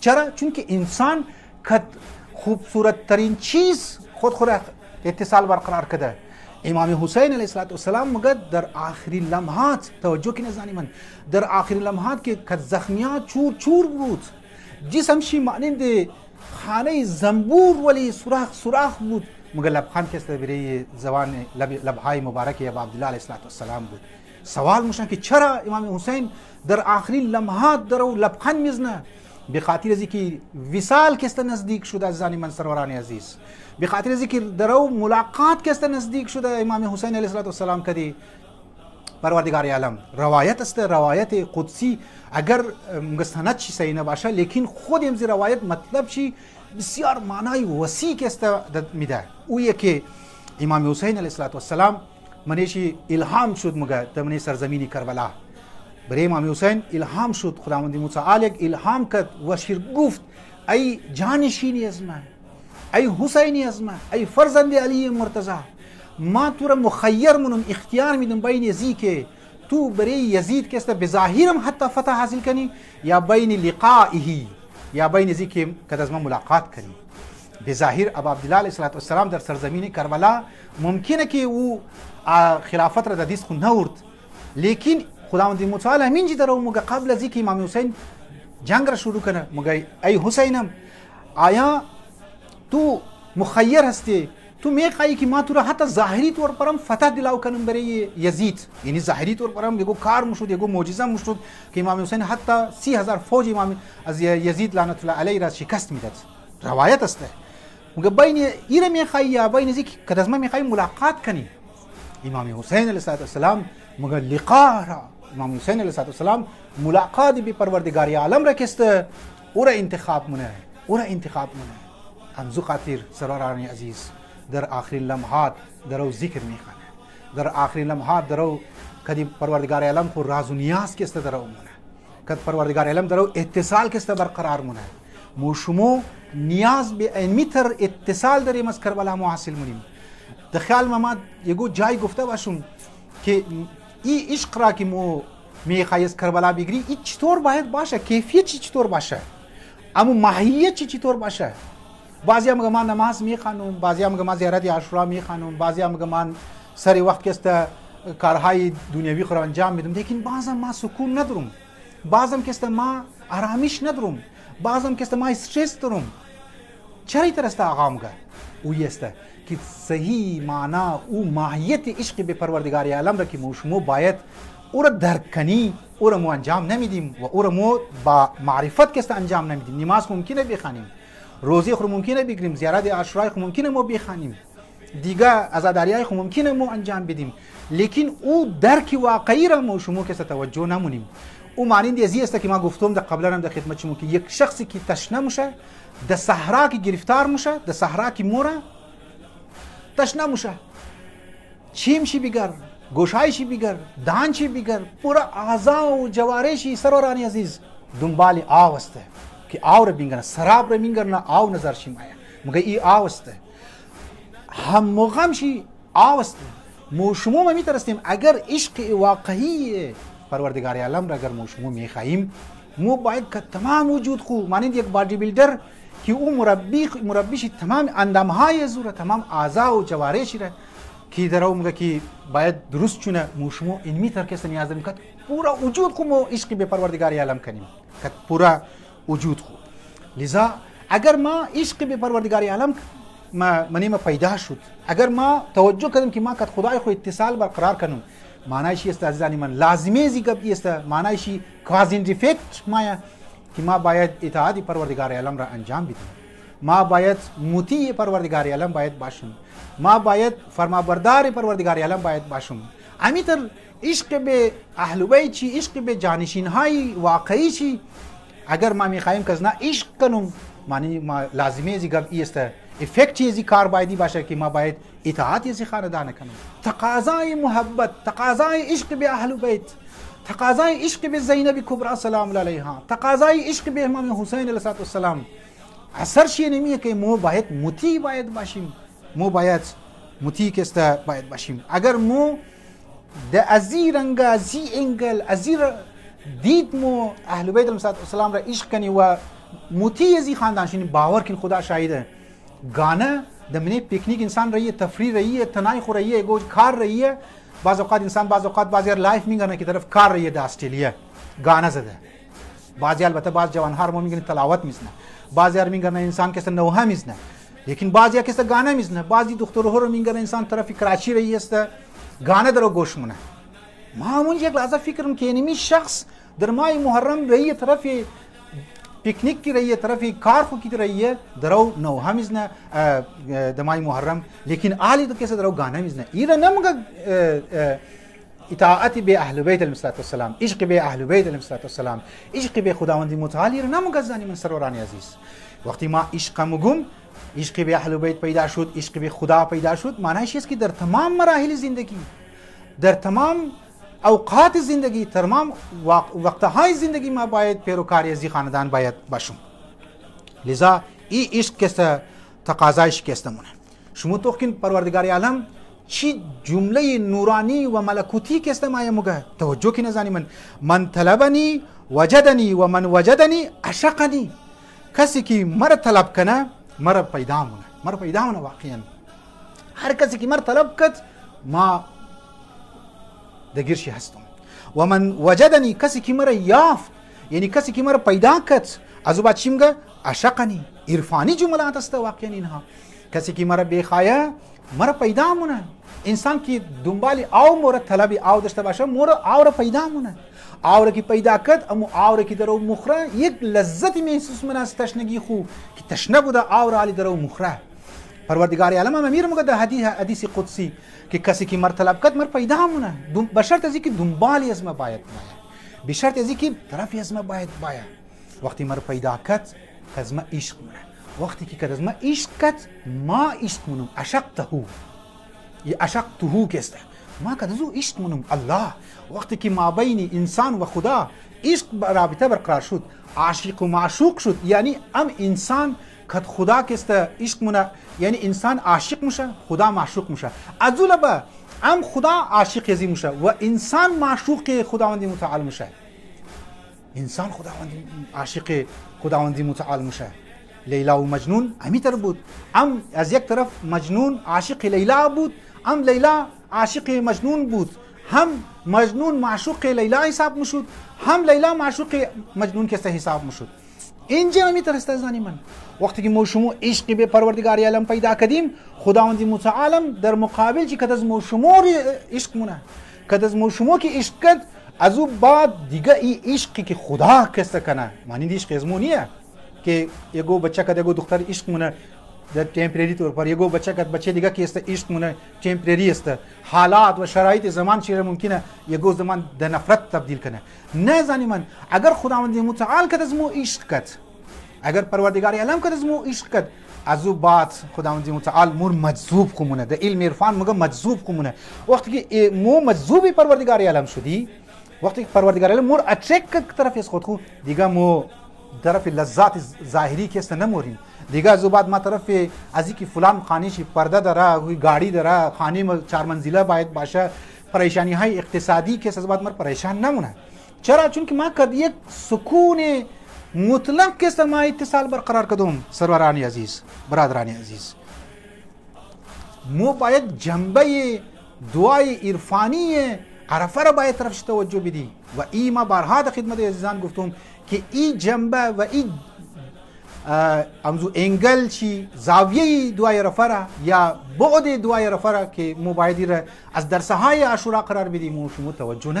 چرا؟ چون که انسان خوبصورت ترین چیز خود اتصال برقرار کرده. امام حسین علیه السلام مگر در آخرین لمحات، توجه کنید زنی من، در آخرین لمحات که زخمیات چور چور بود، جسمشی مانند خانه زنبور ولی سوراخ بود، مگر لبخند که برای زبان لبهای مبارک ابا عبدالله علیه السلام بود. سوال میشن که چرا امام حسین در آخرین لمحات درو لبخند میزنه؟ به خاطر از اینکه وصال که نزدیک شده عزیزان من سروران عزیز، به خاطر از اینکه درو ملاقات که نزدیک شده امام حسین علیه السلام کدی پروردگار عالم. روایت است، روایت قدسی، اگر مستند چی صحیح نباشه لیکن خود امزی روایت مطلب چی بسیار معنای وسیع که است میده. او که امام حسین علیه السلام منیشی الهام شد مگه تمنی سرزمینی کربلا، برای امام حسین الهام شد، خداوند متعال یک الهام کرد و شیر گفت ای جانشینی از من، ای حسینی از من، ای فرزند علی مرتضی، ما تو را مخیر منم، اختیار میدم بین یزید که تو برای یزید که است بظاهرم حتی فتح حاصل کنی یا بین لقائه، یا بین یزید که از من ملاقات کنی. بظاهر ابا عبدالله علیه السلام در سرزمین کربلا ممکنه که او خلافت را دست خود نورد، لیکن خداوند متعال همینجی در او مگه قبل از اینکه امام حسین جنگ را شروع کنه مگه ای حسینم آیا تو مخیر هستی؟ تو میخوایی که ما تو را حتی ظاهری طور پرم فتح دلاو کنم برای یزید، یعنی ظاهری طور پرم یگو کار مشود، یگو معجزه مشود که امام حسین حتی 30,000 فوج امام از یزید لعنت الله علیه را شکست میداد. روایت است مگه بین ایره میخوایی یا بین ازی که از ما میخوایی ملاقات کنی؟ امام حسین علیه السلام مگه لقا را، امام حسین علیه السلام ملاقات به پروردگار عالم را کسته، او را انتخاب منه، او را انتخاب منه. همزو خاطر سروران عزیز در آخرین لمحات درو ذکر میخوانه، در آخرین لمحات درو کدی پروردگار عالم کو راز و نیاز کسته درو منه، کد پروردگار عالم درو اتصال کسته برقرار منه. مو شما نیاز به اینمیتر اتصال داریم از کربلا ما حاصل منیم. در خیال ما یگو جای گفته باشم که این عشق را که مو میخوای از کربلا بگیری این چطور باید باشه، کیفیت چطور باشه، اما ماهیت چطور باشه. بعضی هم میگن من نماز میخوانم، بعضی هم میگن من زیارت عاشورا میخوانم، بعضی هم میگن من سر وقت که است کارهای دنیوی خود انجام میدم، لیکن بعضی ما سکون ندارم، بعضی که است ما آرامش ندارم، بعضی که است ما استرس دارم. چرا این است آقا میگه؟ او است که صحیح معنا او ماهیت عشق به پروردگار عالم را که شما باید او را درک کنی، او را ما انجام نمیدیم و او را ما با معرفت که است انجام نمیدیم. نماز ممکنه بخوانیم، روزی خود ممکنه بگیریم، زیارت عاشورای خود ممکنه ما بخوانیم، دیگه عزاداریای خود ممکنه ما انجام بدیم، لیکن او درک واقعی را ما شما که توجه نمونیم. او مانند ازی است که ما گفتم در قبلا هم در خدمت شما که یک شخصی که تشنه میشه، در صحرا که گرفتار میشه، در صحرا که موره تشنه میشه، چیمشی بگر، گوشایشی بگر، دانچی بگر، پورا اعضا و جوارشی سرورانی عزیز دنبال آو است که آو را بینگرن، سراب را بینگرن، آو نظر شی مایا مگه ای آو است، هم مغمشی آو است. مو شما ما میترستیم اگر عشق واقعی پروردگار عالم را اگر مو شما میخواهیم، مو باید که تمام وجود خو مانند یک بادی بیلدر که او مربیش تمام اندامهای زور، تمام اعضا و جوارشی را که درو میگه که باید درست چونه مو شما این میتر کس نیاز داریم که پورا وجود خو مو عشق به پروردگار عالم کنیم، که پورا وجود خو. لذا اگر ما عشق به پروردگار عالم ما پیدا شد، اگر ما توجه کردیم که ما کد خدای خو اتصال برقرار کنیم، معنیش است عزیزان من لازمه زیگب است، معنیش کاز این افکت مایا که ما باید اطاعت پروردگار عالم را انجام بدیم، ما باید مطیع پروردگار عالم باید باشیم، ما باید فرمانبردار پروردگار عالم باید باشیم. امیتر عشق به اهل بیت چی، عشق به جانشین های واقعی چی، اگر ما میخواهیم که نه عشق کنیم، معنی ما لازمه زیگب است افکت چیزی کار بایدی باشه که ما باید اطاعت از خاندان کنیم. تقاضای محبت، تقاضای عشق به اهل بیت، تقاضای عشق به زینب کبرا سلام الله علیها، تقاضای عشق به امام حسین علیه السلام اثر شی نمیه که ما باید مطیع باید باشیم، ما باید مطیع که است باید باشیم. اگر ما د ازی رنگ ازی انگل ازی دید مو اهل بیت علیه السلام را عشق کنی و موتی ازی خاندانشین باور کن خدا شاهده گانه دمنه پیکنیک انسان رਹੀه تفریح رਹੀه تنای خو رਹੀه گوش کار رਹੀه بعض اوقات انسان بعض اوقات بعضی لایف میگنه کی طرف کار رਹੀه در استرالیا گانه زده بعضی البته بعض جوان هر مو میگن تلاوت میزنه بعضی میگن انسان کس نوها میزنه لیکن بعضی کس گانه میزنه بعضی دختر رو میگن انسان طرف کراچی رਹੀه است گانه درو گوش مونه ما همون یک لحظه فکرم که اینمی شخص در ماه محرم رਹੀه طرف پیکنیک کی رਹੀه طرف کار خو کی رਹੀه درو نوها میزنه در ماه محرم لیکن علی تو کس درو گانه میزنه ایره نمگه اطاعت به اهل بیت علیهم السلام عشق به اهل بیت علیهم السلام عشق به خداوند متعال ایره نمگه زنی من سروران عزیز وقتی ما عشق مگم عشق به اهل بیت پیدا شد عشق به خدا پیدا شد معنیش است که در تمام مراحل زندگی در تمام اوقات زندگی تمام وقتهای زندگی ما باید پیروکار ازی خاندان باید باشم لذا این عشق کسته تقاضایش کسته مونه شما توقین پروردگار عالم چی جمله نورانی و ملکوتی کسته ما مگه توجه کی نزانی من طلبنی وجدنی و من وجدنی عشقنی کسی که مر طلب کنه مر پیدا مونه واقعا هر کسی که مر طلب کد ما دگیرشی هستم و من وجدنی کسی که مر یافت یعنی کسی که مر پیدا کد از بعد چی میگه عشقنی عرفانی جملات است واقعا اینها کسی که مر بخایه مر پیدا مونه انسان که دنبال او مور طلبی او داشته باشه مور او را پیدا مونه او را که پیدا کد اما او را که درو مخره یک لذتی محسوس من از تشنگی خو که تشنه بوده او را علی درو مخره پروردگار عالم امیر مگه در حدیث قدسی که کسی که مر طلب کد مر پیدا مونه به شرط از اینکه دنبالی از ما باید به شرط از اینکه طرفی از ما باید وقتی مر پیدا کد از ما عشق مونه وقتی که کد از ما عشق کد ما عشق مونم عشقته ی عشقته کسته ما کد از او عشق مونم الله وقتی که ما بین انسان و خدا عشق رابطه برقرار شد عاشق و معشوق شد یعنی انسان کد خدا کسته عشق مونه یعنی انسان عاشق میشه خدا معشوق میشه از اون به خدا عاشق ازی میشه و انسان معشوق خداوند متعال میشه انسان خداوند عاشق خداوند متعال میشه لیلا و مجنون همیتر بود از یک طرف مجنون عاشق لیلا بود لیلا عاشق مجنون بود هم مجنون معشوق لیلا حساب میشد هم لیلا معشوق مجنون کسته حساب میشد اینجا همیتر است زنی من وقتی که ما شما عشق به پروردگار عالم پیدا کردیم خداوند متعال در مقابل چی کد از ما شما عشق مونه کد از ما شما که عشق کد از او بعد دیگه این عشقی که خدا کسته کنه معنی عشق ازمونیه که یگو بچه کد یگو دختر عشق مونه در تمپرری طور پر یگو بچه کد بچه دیگه که است عشق مونه تمپرری است حالات و شرایط زمان چیره ممکنه یگو زمان در نفرت تبدیل کنه نه زنی من اگر خداوند متعال کد از ما عشق کد اگر پروردگار عالم کد از مو عشق کد از او بعد خداوند متعال مور مجذوب خمونه در علم عرفان مگه مجذوب خمونه وقتی که مو مجذوب پروردگار عالم شدی وقتی که پروردگار عالم مور اترک طرف از خود خو دیگه مو طرف لذات ظاهری که است نموریم دیگه از او بعد ما طرف از اینکه فلان خانه شی پرده داره گاڑی داره خانه 4 منزله باید باشه پریشانی های اقتصادی که از بعد مر پریشان نمونه چرا چون که ما کد یک سکون مطلق کے ساتھ ما اتصال برقرار کدوم سروران عزیز برادران عزیز مو باید جنبه دعای عرفانی عرفه را باید طرفش توجه بدی و ای ما بارها در خدمت عزیزان گفتم که این جنبه و این امزو انگل چی زاویه دعای عرفه را یا بعد دعای عرفه را که مو باید را از درسهای عاشورا قرار بدیم مو شما توجه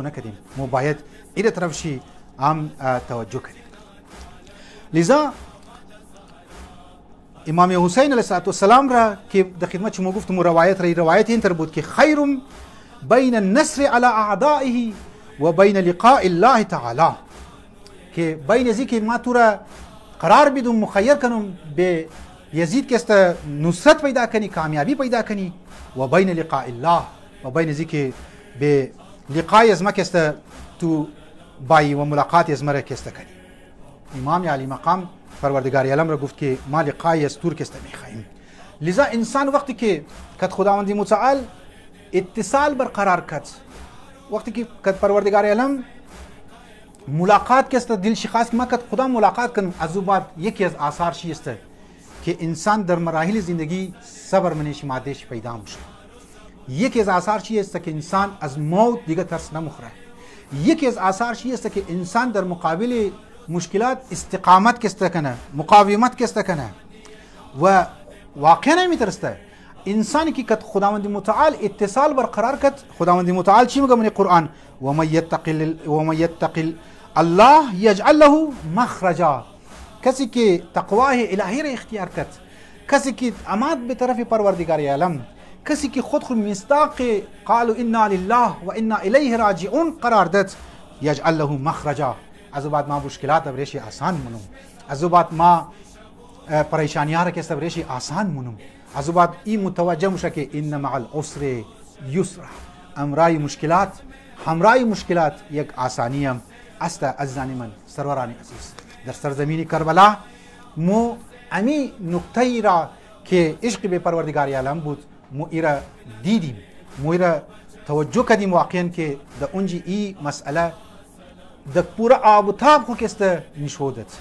نکدیم مو باید این طرفشی توجه کنیم لذا امام حسین علیه السلام را که در خدمت شما گفتم روایت اینطور بود که خیر بین النصر علی اعدائه و بین لقاء الله تعالی که بین ازی که ما تو را قرار بدم مخیر کنم به یزید که است نصرت پیدا کنی کامیابی پیدا کنی و بین لقاء الله و بین ازی که به لقای از ما که است تو بایی و ملاقات از مرا کسته کنی امام علی مقام پروردگار عالم را گفت که ما لقای از تور کسته میخواهیم لذا انسان وقتی که کد خداوند متعال اتصال برقرار کرد وقتی که کد پروردگار عالم ملاقات که است دل شخص که ما خدا ملاقات کنم از او بعد یکی از آثار چی است که انسان در مراحل زندگی صبر منش مادهش پیدا میشه. یکی از آثار چی است که انسان از موت دیگه ترس نمیخوره. یکی از آثار چی است که انسان در مقابل مشکلات استقامت کسته کنه، مقاومت کسته کنه و واقعا نمیترسته. انسانی که خداوند متعال اتصال برقرار کرد، خداوند متعال چی میگه من قرآن؟ و من یتق الله یجعل له مخرجا. کسی که تقوای الهی را اختیار کرد، کسی که امید به طرف پروردگار عالم، کسی که خود مصداق قالوا انا لله و انا الیه راجعون قرار داد، یجعل له مخرجا. از بعد ما مشکلات برش آسان منم، از بعد ما پریشانی‌ها را که برش آسان منم، از بعد این متوجه میشه که ان مع العسر یسرا. امرای مشکلات، همراه مشکلات یک آسانی هم است. عزیزان من، سروران عزیز، در سرزمین کربلا مو امی نقطه را که عشق به پروردگار عالم بود مو ایرا دیدیم، مو ایرا توجه کردیم واقعا که در اونجا این مسئله در پورا آب و تاب خو کسته نشودت.